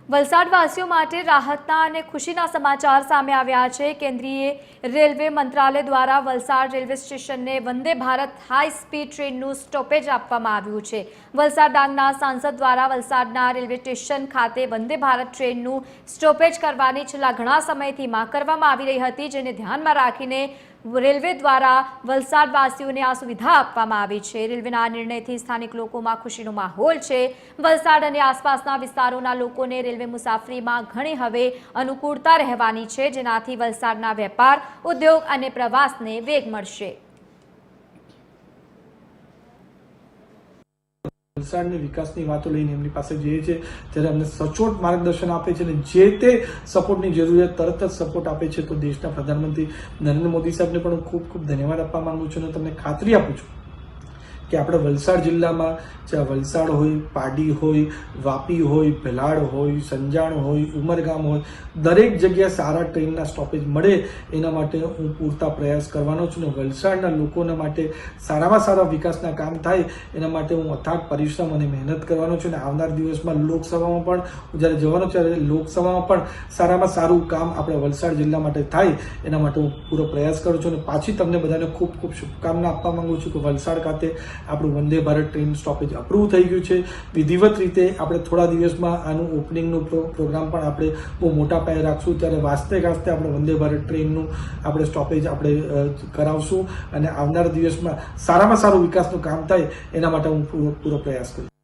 વલસાડવાસીઓ માટે રાહતના અને ખુશીના સમાચાર સામે આવ્યા છે। કેન્દ્રીય રેલવે મંત્રાલય દ્વારા વલસાડ રેલવે સ્ટેશનને Vande Bharat high speed ટ્રેનનું stoppage આપવામાં આવ્યું છે। વલસાડ ડાંગના સાંસદ દ્વારા વલસાડના રેલવે સ્ટેશન ખાતે વંદે ભારત ટ્રેનનું સ્ટોપેજ કરવાની છેલ્લા ઘણા સમયથી માંગ કરવામાં આવી રહી હતી, જેને ધ્યાનમાં રાખીને રેલવે દ્વારા વલસાડવાસીઓને આ સુવિધા આપવામાં આવી છે। રેલવેના આ નિર્ણયથી સ્થાનિક લોકોમાં ખુશીનો માહોલ છે। વલસાડ અને આસપાસના વિસ્તારોના લોકોને રેલવે મુસાફરીમાં ઘણી હવે અનુકૂળતા રહેવાની છે, જેનાથી વલસાડના વેપાર, ઉદ્યોગ અને પ્રવાસને વેગ મળશે। વલસાડની વિકાસની વાતો લઈને એમની પાસે જઈએ છીએ ત્યારે અમને સચોટ માર્ગદર્શન આપે છે અને જે તે સપોર્ટની જરૂરિયાત તરત જ સપોર્ટ આપે છે। તો દેશના પ્રધાનમંત્રી નરેન્દ્ર મોદી સાહેબને પણ ખૂબ ખૂબ ધન્યવાદ આપવા માંગુ છું અને તમને ખાતરી આપું છું કે આપણે વલસાડ જિલ્લામાં ચાહે વલસાડ હોય, પાડી હોય, વાપી હોય, ભેલાડ હોય, સંજાણ હોય, ઉમરગામ હોય, દરેક જગ્યાએ સારા ટ્રેનના સ્ટોપેજ મળે એના માટે હું પૂરતા પ્રયાસ કરવાનો છું અને વલસાડના લોકોના માટે સારામાં સારા વિકાસના કામ થાય એના માટે હું અથાગ પરિશ્રમ અને મહેનત કરવાનો છું અને આવનાર દિવસમાં લોકસભામાં પણ હું જ્યારે જવાનો ત્યારે લોકસભામાં પણ સારામાં સારું કામ આપણે વલસાડ જિલ્લા માટે થાય એના માટે હું પૂરો પ્રયાસ કરું છું અને પાછી તમને બધાને ખૂબ ખૂબ શુભકામના આપવા માંગુ છું કે વલસાડ ખાતે આપણું Vande Bharat train stoppage approve થઈ ગયું છે। વિધિવત રીતે આપણે થોડા દિવસમાં આનું ઓપનિંગનું પ્રોગ્રામ પણ આપણે બહુ મોટા પાયે રાખશું, ત્યારે વાસ્તે ગાસ્તે આપણે વંદે ભારત ટ્રેનનું આપણે સ્ટોપેજ આપણે કરાવશું અને આવનાર દિવસમાં સારામાં સારું વિકાસનું કામ થાય એના માટે હું પૂરો પ્રયાસ કરીશ।